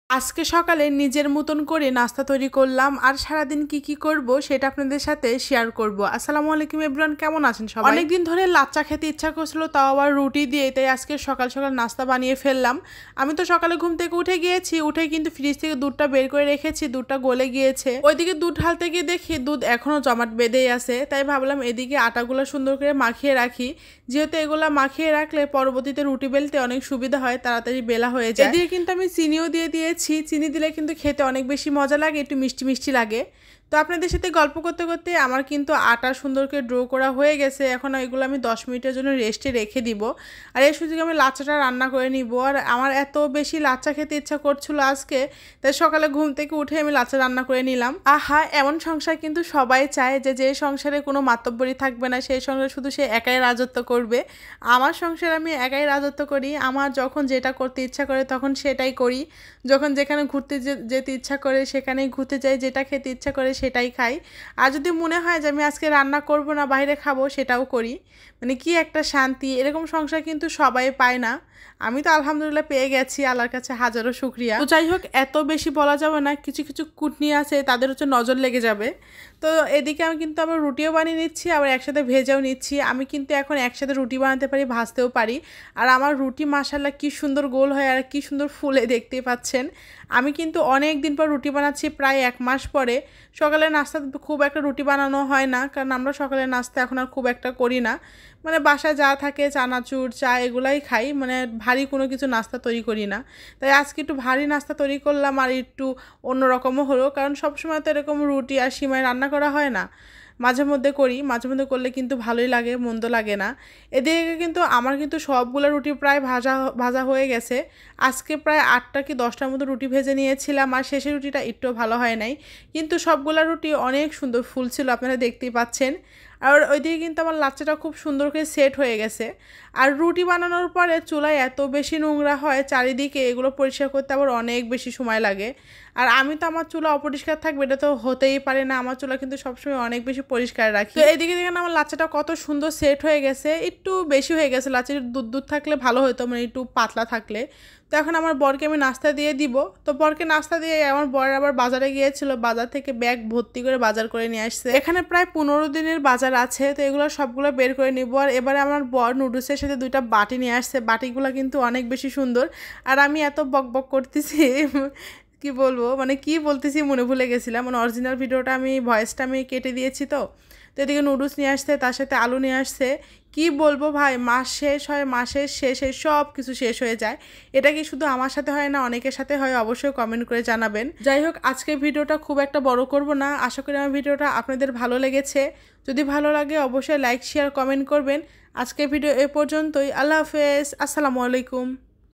আজকে সকালে নিজের মতন করে নাস্তা তৈরি করলাম আর সারাদিন কি করব সেটা আপনাদের সাথে শেয়ার করব। আসসালামু আলাইকুম এভরিওয়ান, কেমন আছেন সবাই? অনেকদিন ধরে লাচ্চা খেতে ইচ্ছা করছিল, তাও আবার রুটি দিয়ে, তাই আজকে সকাল সকাল নাস্তা বানিয়ে ফেললাম। আমি তো সকালে ঘুম থেকে উঠে গিয়েছি, উঠে কিন্তু ফ্রিজ থেকে দুধটা বের করে রেখেছি, দুধটা গলে গিয়েছে। ওইদিকে দুধ ঢালতে গিয়ে দেখি দুধ এখনো জমাট বেঁধেই আছে, তাই ভাবলাম এদিকে আটাগুলো সুন্দর করে মাখিয়ে রাখি, যেহেতু এগুলা মাখিয়ে রাখলে পরবর্তীতে রুটি বেলতে অনেক সুবিধা হয়, তাড়াতাড়ি বেলা হয়ে যায়। এদিকে কিন্তু আমি চিনিও দিয়ে দিয়েছি, চিনি দিলে কিন্তু খেতে অনেক বেশি মজা লাগে, একটু মিষ্টি মিষ্টি লাগে। তো আপনাদের সাথে গল্প করতে করতে আমার কিন্তু আটা সুন্দর করে ড্রো করা হয়ে গেছে। এখন এগুলো আমি 10 মিনিটের জন্য রেস্টে রেখে দিব, আর এই সুযোগে আমি লাচ্চাটা রান্না করে নিব। আর আমার এত বেশি লাচ্চা খেতে ইচ্ছা করছিল আজকে, তাই সকালে ঘুম থেকে উঠে আমি লাচ্চা রান্না করে নিলাম। আহা, এমন সংসার কিন্তু সবাই চায় যে সংসারে কোনো মাতব্বরি থাকবে না, সেই সংসারে শুধু সে একাই রাজত্ব করবে। আমার সংসারে আমি একাই রাজত্ব করি, আমার যখন যেটা করতে ইচ্ছা করে তখন সেটাই করি, যখন যেখানে ঘুরতে যেতে ইচ্ছা করে সেখানেই ঘুরতে যাই, যেটা খেতে ইচ্ছা করে সেটাই খাই। আর যদি মনে হয় যে আমি আজকে রান্না করব না, বাইরে খাবো, সেটাও করি। মানে কি একটা শান্তি, এরকম সংসার কিন্তু সবাই পায় না। আমি তো আলহামদুলিল্লাহ পেয়ে গেছি, আল্লাহর কাছে হাজারো শুকরিয়া। তো যাই হোক, এত বেশি বলা যাবে না, কিছু কিছু কুটনি আছে তাদের হচ্ছে নজর লেগে যাবে। তো এদিকে আমি কিন্তু আবার রুটিও বানিয়ে নিচ্ছি, আবার একসাথে ভেজেও নিচ্ছি। আমি কিন্তু এখন একসাথে রুটি বানাতে পারি, ভাজতেও পারি। আর আমার রুটি মাশাআল্লাহ কি সুন্দর গোল হয় আর কি সুন্দর ফুলে, দেখতেই পাচ্ছেন। আমি কিন্তু অনেক দিন পর রুটি বানাচ্ছি, প্রায় 1 মাস পরে। সকালে নাস্তা খুব একটা রুটি বানানো হয় না, কারণ আমরা সকালে নাস্তা এখন আর খুব একটা করি না। মানে বাসায় যা থাকে চানাচুর, চা, এগুলাই খাই, মানে ভারী কোনো কিছু নাস্তা তৈরি করি না। তাই আজকে একটু ভারী নাস্তা তৈরি করলাম, আর একটু অন্যরকমও হলো, কারণ সবসময় তো এরকম রুটি আর সিমাই রান্না করা হয় না। মাঝে মধ্যে করি, মাঝে মধ্যে করলে কিন্তু ভালোই লাগে, মন্দ লাগে না। এদিকে কিন্তু আমার কিন্তু সবগুলো রুটি প্রায় ভাজা ভাজা হয়ে গেছে। আজকে প্রায় 8টা কি 10টার মতো রুটি ভেজে নিয়েছিলাম, আর শেষের রুটিটা একটু ভালো হয় নাই, কিন্তু সবগুলো রুটি অনেক সুন্দর ফুল ছিল, আপনারা দেখতেই পাচ্ছেন। আর ওইদিকে কিন্তু আমার লাচ্চাটা খুব সুন্দর করে সেট হয়ে গেছে। আর রুটি বানানোর পরে চুলায় এত বেশি নোংরা হয় চারিদিকে, এগুলো পরিষ্কার করতে আবার অনেক বেশি সময় লাগে। আর আমি তো আমার চুলা অপরিষ্কার থাকবে এটা তো হতেই পারে না, আমার চুলা কিন্তু সবসময় অনেক বেশি পরিষ্কার রাখি। তো এদিকে দেখেন আমার লাচ্চাটা কত সুন্দর সেট হয়ে গেছে, একটু বেশি হয়ে গেছে লাচ্চা, দুধ থাকলে ভালো হতো, মানে একটু পাতলা থাকলে। তো এখন আমার বরকে আমি নাস্তা দিয়ে দিব। তো বরকে নাস্তা দিয়ে আমার বর আবার বাজারে গিয়েছিল, বাজার থেকে ব্যাগ ভর্তি করে বাজার করে নিয়ে আসছে। এখানে প্রায় 15 দিনের বাজার আছে, তো এগুলো সবগুলো বের করে নিব। আর এবারে আমার বর নুডলসের সাথে 2টা বাটি নিয়ে আসছে, বাটিগুলো কিন্তু অনেক বেশি সুন্দর। আর আমি এত বক করতেছি কি বলবো, মানে কি বলতেছি মনে ভুলে গেছিলাম, মানে অরিজিনাল ভিডিওটা আমি ভয়েসটা আমি কেটে দিয়েছি। তো এদিকে নুডলস নিয়ে আসছে, তার সাথে আলু নিয়ে আসছে। কি বলবো ভাই, মাস শেষ হয়, মাসের শেষে সব কিছু শেষ হয়ে যায়। এটা কি শুধু আমার সাথে হয় না, অনেকের সাথে হয়, অবশ্যই কমেন্ট করে জানাবেন। যাই হোক, আজকে ভিডিওটা খুব একটা বড় করব না, আশা করি আমার ভিডিওটা আপনাদের ভালো লেগেছে। যদি ভালো লাগে অবশ্যই লাইক, শেয়ার, কমেন্ট করবেন। আজকের ভিডিও এ পর্যন্তই। আল্লাহ হাফেজ, আসসালামু আলাইকুম।